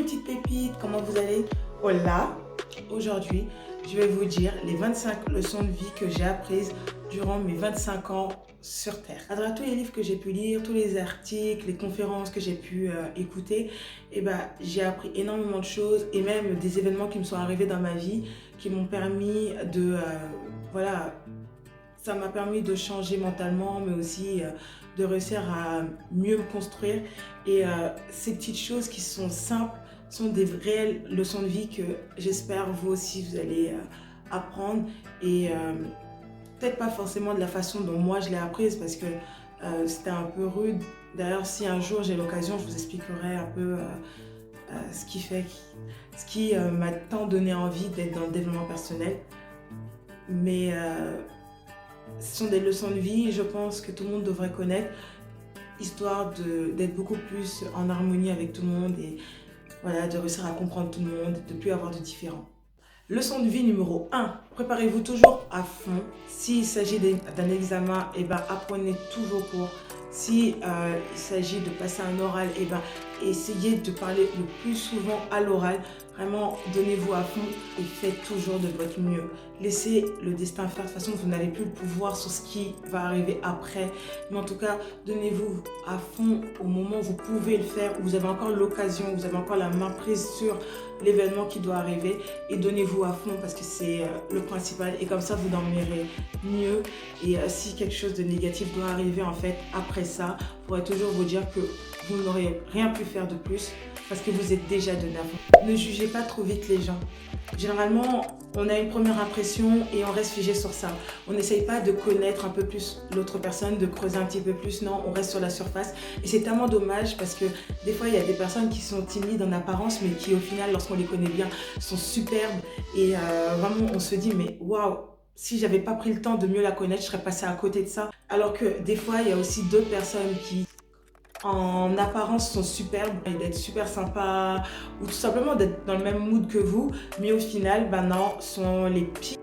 petites pépites, comment vous allez? Hola! Aujourd'hui, je vais vous dire les 25 leçons de vie que j'ai apprises durant mes 25 ans sur Terre. À travers tous les livres que j'ai pu lire, tous les articles, les conférences que j'ai pu écouter, j'ai appris énormément de choses et même des événements qui me sont arrivés dans ma vie qui m'ont permis de... ça m'a permis de changer mentalement, mais aussi de réussir à mieux me construire. Et ces petites choses qui sont simples sont des réelles leçons de vie que j'espère vous aussi vous allez apprendre. Et peut-être pas forcément de la façon dont moi je l'ai apprise parce que c'était un peu rude. D'ailleurs, si un jour j'ai l'occasion, je vous expliquerai un peu ce qui m'a tant donné envie d'être dans le développement personnel. Mais ce sont des leçons de vie, je pense que tout le monde devrait connaître, histoire d'être beaucoup plus en harmonie avec tout le monde et voilà, de réussir à comprendre tout le monde, de ne plus avoir de différends. Leçon de vie numéro 1, préparez-vous toujours à fond. S'il s'agit d'un examen, apprenez toujours pour. Si il s'agit de passer un oral, essayez de parler le plus souvent à l'oral. Vraiment, donnez-vous à fond et faites toujours de votre mieux. Laissez le destin faire. De toute façon, vous n'avez plus le pouvoir sur ce qui va arriver après. Mais en tout cas, donnez-vous à fond au moment où vous pouvez le faire, où vous avez encore l'occasion, vous avez encore la main prise sur l'événement qui doit arriver. Et donnez-vous à fond parce que c'est le principal. Et comme ça, vous dormirez mieux. Et si quelque chose de négatif doit arriver, en fait, après ça, vous pourrez toujours vous dire que vous n'aurez rien pu faire de plus parce que vous êtes déjà donné à fond. Ne jugez pas trop vite les gens. Généralement, on a une première impression et on reste figé sur ça. On n'essaye pas de connaître un peu plus l'autre personne, de creuser un petit peu plus. Non, on reste sur la surface. Et c'est tellement dommage parce que des fois, il y a des personnes qui sont timides en apparence, mais qui au final, lorsqu'on les connaît bien, sont superbes. Et vraiment, on se dit, mais waouh! Si j'avais pas pris le temps de mieux la connaître, je serais passée à côté de ça. Alors que des fois, il y a aussi d'autres personnes qui, en apparence, sont superbes et d'être super sympas ou tout simplement d'être dans le même mood que vous, mais au final, non, sont les pires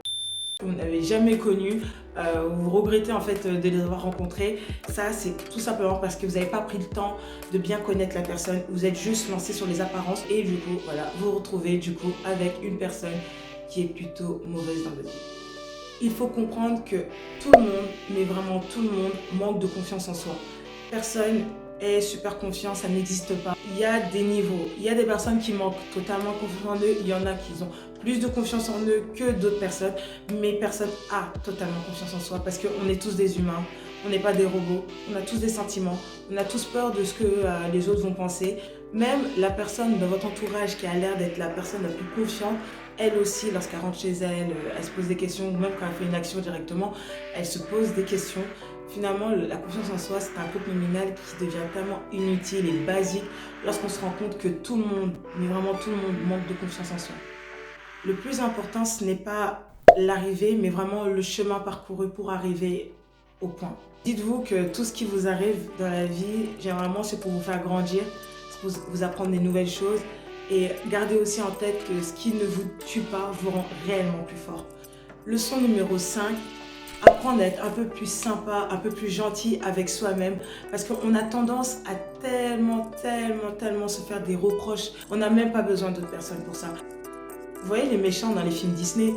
que vous n'avez jamais connus. Vous regrettez en fait de les avoir rencontrés. Ça, c'est tout simplement parce que vous n'avez pas pris le temps de bien connaître la personne. Vous êtes juste lancé sur les apparences et du coup, voilà, vous vous retrouvez du coup avec une personne qui est plutôt mauvaise dans votre vie. Il faut comprendre que tout le monde, mais vraiment tout le monde, manque de confiance en soi. Personne est super confiant, ça n'existe pas. Il y a des niveaux. Il y a des personnes qui manquent totalement confiance en eux. Il y en a qui ont plus de confiance en eux que d'autres personnes. Mais personne a totalement confiance en soi parce qu'on est tous des humains. On n'est pas des robots. On a tous des sentiments. On a tous peur de ce que les autres vont penser. Même la personne dans votre entourage qui a l'air d'être la personne la plus confiante, elle aussi, lorsqu'elle rentre chez elle, elle se pose des questions, ou même quand elle fait une action directement, elle se pose des questions. Finalement, la confiance en soi, c'est un truc nominal qui devient tellement inutile et basique lorsqu'on se rend compte que tout le monde, mais vraiment tout le monde, manque de confiance en soi. Le plus important, ce n'est pas l'arrivée, mais vraiment le chemin parcouru pour arriver au point. Dites-vous que tout ce qui vous arrive dans la vie, généralement, c'est pour vous faire grandir, c'est pour vous apprendre des nouvelles choses. Et gardez aussi en tête que ce qui ne vous tue pas vous rend réellement plus fort. Leçon numéro 5, apprendre à être un peu plus sympa, un peu plus gentil avec soi-même. Parce qu'on a tendance à tellement se faire des reproches. On n'a même pas besoin d'autres personnes pour ça. Vous voyez les méchants dans les films Disney,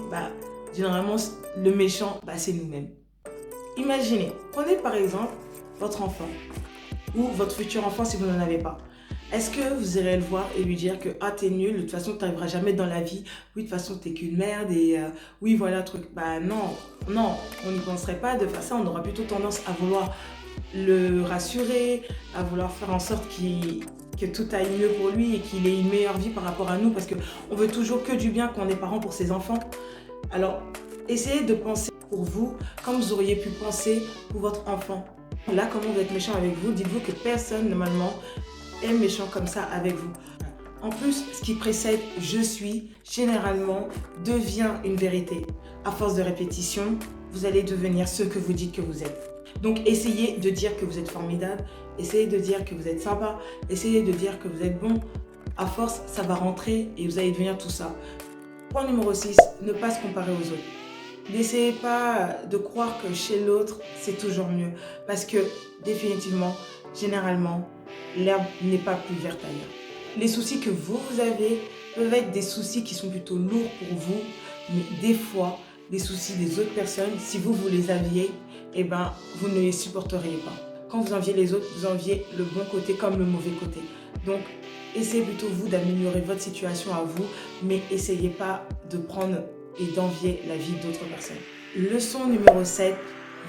généralement le méchant, c'est nous-mêmes. Imaginez, prenez par exemple votre enfant ou votre futur enfant si vous n'en avez pas. Est-ce que vous irez le voir et lui dire que t'es nul, de toute façon tu n'arriveras jamais dans la vie, oui de toute façon t'es qu'une merde et oui voilà truc. Non, on n'y penserait pas de faire ça, on aura plutôt tendance à vouloir le rassurer, à vouloir faire en sorte que tout aille mieux pour lui et qu'il ait une meilleure vie par rapport à nous parce qu'on veut toujours que du bien quand on est parents pour ses enfants. Alors essayez de penser pour vous comme vous auriez pu penser pour votre enfant. Là, comment vous êtes méchant avec vous, dites-vous que personne normalement est méchant comme ça avec vous. En plus, ce qui précède « je suis » généralement devient une vérité. À force de répétition, vous allez devenir ce que vous dites que vous êtes. Donc essayez de dire que vous êtes formidable, essayez de dire que vous êtes sympa, essayez de dire que vous êtes bon. À force, ça va rentrer et vous allez devenir tout ça. Point numéro 6, ne pas se comparer aux autres. N'essayez pas de croire que chez l'autre, c'est toujours mieux. Parce que définitivement, généralement, l'herbe n'est pas plus verte ailleurs. Les soucis que vous avez peuvent être des soucis qui sont plutôt lourds pour vous, mais des fois, les soucis des autres personnes, si vous les aviez, eh ben, vous ne les supporteriez pas. Quand vous enviez les autres, vous enviez le bon côté comme le mauvais côté. Donc, essayez plutôt vous d'améliorer votre situation à vous, mais essayez pas de prendre et d'envier la vie d'autres personnes. Leçon numéro 7,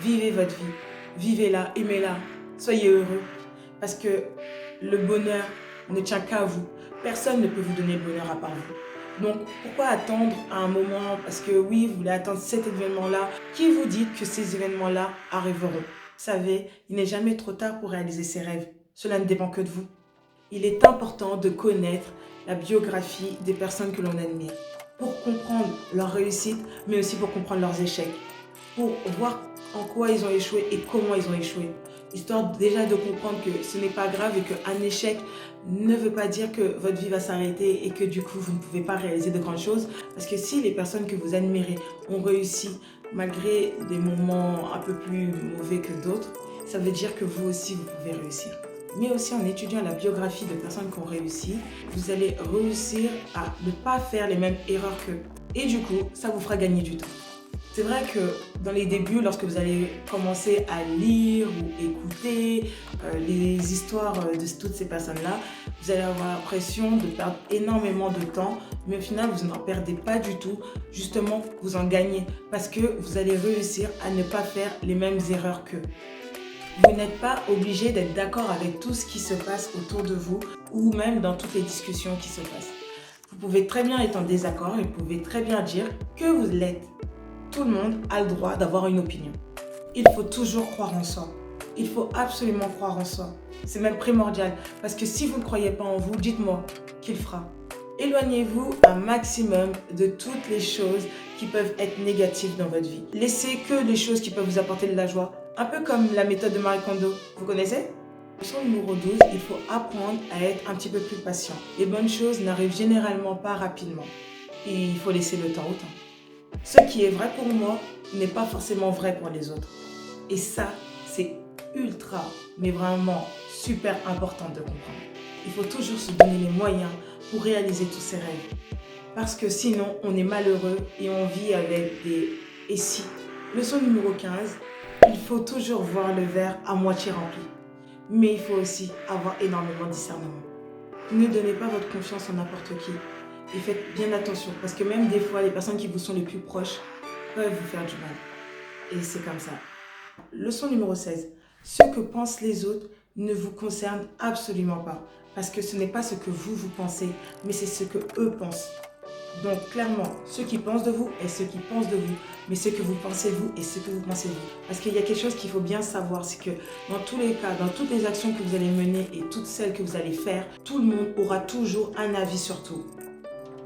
vivez votre vie. Vivez-la, aimez-la, soyez heureux. Parce que le bonheur ne tient qu'à vous. Personne ne peut vous donner le bonheur à part vous. Donc, pourquoi attendre à un moment? Parce que oui, vous voulez attendre cet événement-là. Qui vous dit que ces événements-là arriveront? Vous savez, il n'est jamais trop tard pour réaliser ses rêves. Cela ne dépend que de vous. Il est important de connaître la biographie des personnes que l'on admire pour comprendre leur réussite, mais aussi pour comprendre leurs échecs, pour voir en quoi ils ont échoué et comment ils ont échoué. Histoire déjà de comprendre que ce n'est pas grave et qu'un échec ne veut pas dire que votre vie va s'arrêter et que du coup vous ne pouvez pas réaliser de grandes choses. Parce que si les personnes que vous admirez ont réussi malgré des moments un peu plus mauvais que d'autres, ça veut dire que vous aussi vous pouvez réussir. Mais aussi en étudiant la biographie de personnes qui ont réussi, vous allez réussir à ne pas faire les mêmes erreurs qu'eux. Et du coup, ça vous fera gagner du temps. C'est vrai que dans les débuts, lorsque vous allez commencer à lire ou écouter les histoires de toutes ces personnes-là, vous allez avoir l'impression de perdre énormément de temps, mais au final, vous n'en perdez pas du tout. Justement, vous en gagnez parce que vous allez réussir à ne pas faire les mêmes erreurs qu'eux. Vous n'êtes pas obligé d'être d'accord avec tout ce qui se passe autour de vous ou même dans toutes les discussions qui se passent. Vous pouvez très bien être en désaccord et vous pouvez très bien dire que vous l'êtes. Tout le monde a le droit d'avoir une opinion. Il faut toujours croire en soi. Il faut absolument croire en soi. C'est même primordial parce que si vous ne croyez pas en vous, dites-moi qu'il fera. Éloignez-vous un maximum de toutes les choses qui peuvent être négatives dans votre vie. Laissez que les choses qui peuvent vous apporter de la joie. Un peu comme la méthode de Marie Kondo. Vous connaissez? Leçon numéro 12, il faut apprendre à être un petit peu plus patient. Les bonnes choses n'arrivent généralement pas rapidement. Et il faut laisser le temps au temps. Ce qui est vrai pour moi n'est pas forcément vrai pour les autres. Et ça, c'est ultra, mais vraiment super important de comprendre. Il faut toujours se donner les moyens pour réaliser tous ses rêves. Parce que sinon, on est malheureux et on vit avec des « et si ». Leçon numéro 15, il faut toujours voir le verre à moitié rempli. Mais il faut aussi avoir énormément de discernement. Ne donnez pas votre confiance en n'importe qui. Et faites bien attention, parce que même des fois, les personnes qui vous sont les plus proches peuvent vous faire du mal. Et c'est comme ça. Leçon numéro 16. Ce que pensent les autres ne vous concerne absolument pas. Parce que ce n'est pas ce que vous pensez, mais c'est ce que eux pensent. Donc clairement, ceux qui pensent de vous et ceux qui pensent de vous, mais ce que vous pensez vous et ce que vous pensez vous. Parce qu'il y a quelque chose qu'il faut bien savoir, c'est que dans tous les cas, dans toutes les actions que vous allez mener et toutes celles que vous allez faire, tout le monde aura toujours un avis sur tout,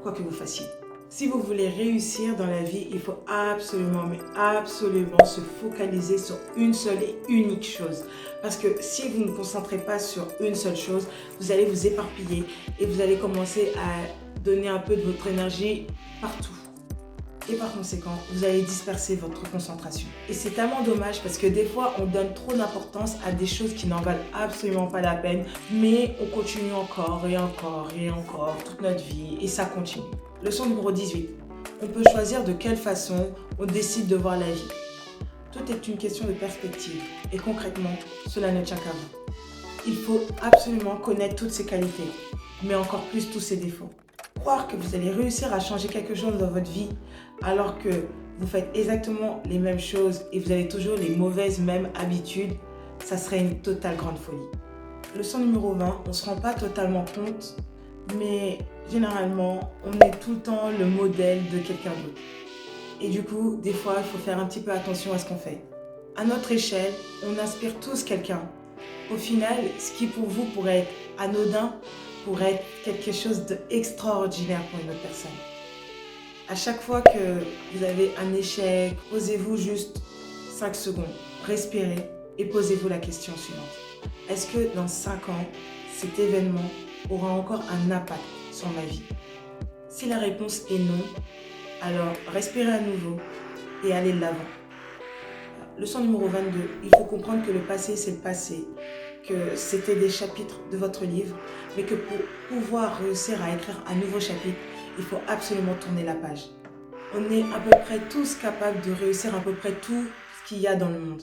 quoi que vous fassiez. Si vous voulez réussir dans la vie, il faut absolument, mais absolument se focaliser sur une seule et unique chose. Parce que si vous ne vous concentrez pas sur une seule chose, vous allez vous éparpiller et vous allez commencer à donner un peu de votre énergie partout. Et par conséquent, vous allez disperser votre concentration. Et c'est tellement dommage parce que des fois, on donne trop d'importance à des choses qui n'en valent absolument pas la peine, mais on continue encore et encore et encore toute notre vie et ça continue. Leçon numéro 18. On peut choisir de quelle façon on décide de voir la vie. Tout est une question de perspective et concrètement, cela ne tient qu'à vous. Il faut absolument connaître toutes ses qualités, mais encore plus tous ses défauts. Croire que vous allez réussir à changer quelque chose dans votre vie alors que vous faites exactement les mêmes choses et vous avez toujours les mauvaises mêmes habitudes, ça serait une totale grande folie. Leçon numéro 20, on ne se rend pas totalement compte, mais généralement, on est tout le temps le modèle de quelqu'un d'autre. Et du coup, des fois, il faut faire un petit peu attention à ce qu'on fait. À notre échelle, on inspire tous quelqu'un. Au final, ce qui pour vous pourrait être anodin, pourrait être quelque chose d'extraordinaire pour une autre personne. À chaque fois que vous avez un échec, posez-vous juste 5 secondes, respirez et posez-vous la question suivante. Est-ce que dans 5 ans, cet événement aura encore un impact sur ma vie? Si la réponse est non, alors respirez à nouveau et allez de l'avant. Leçon numéro 22, il faut comprendre que le passé, c'est le passé. que c'était des chapitres de votre livre, mais que pour pouvoir réussir à écrire un nouveau chapitre, il faut absolument tourner la page. On est à peu près tous capables de réussir à peu près tout ce qu'il y a dans le monde.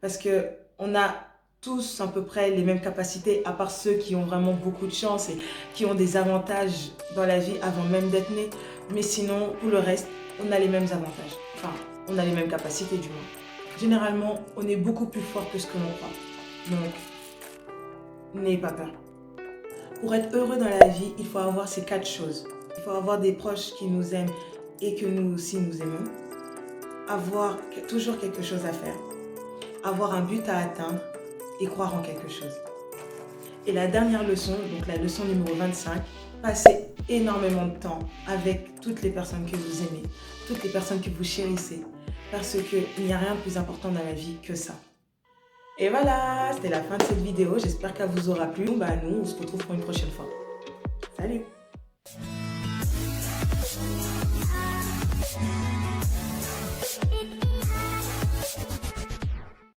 Parce qu'on a tous à peu près les mêmes capacités, à part ceux qui ont vraiment beaucoup de chance et qui ont des avantages dans la vie avant même d'être nés. Mais sinon, pour le reste, on a les mêmes avantages. Enfin, on a les mêmes capacités du moins. Généralement, on est beaucoup plus fort que ce que l'on croit. Donc, n'ayez pas peur. Pour être heureux dans la vie, il faut avoir ces 4 choses. Il faut avoir des proches qui nous aiment et que nous aussi nous aimons. Avoir toujours quelque chose à faire. Avoir un but à atteindre et croire en quelque chose. Et la dernière leçon, donc la leçon numéro 25, passez énormément de temps avec toutes les personnes que vous aimez, toutes les personnes que vous chérissez, parce qu'il n'y a rien de plus important dans la vie que ça. Et voilà, c'était la fin de cette vidéo, j'espère qu'elle vous aura plu. Nous, on se retrouve pour une prochaine fois. Salut!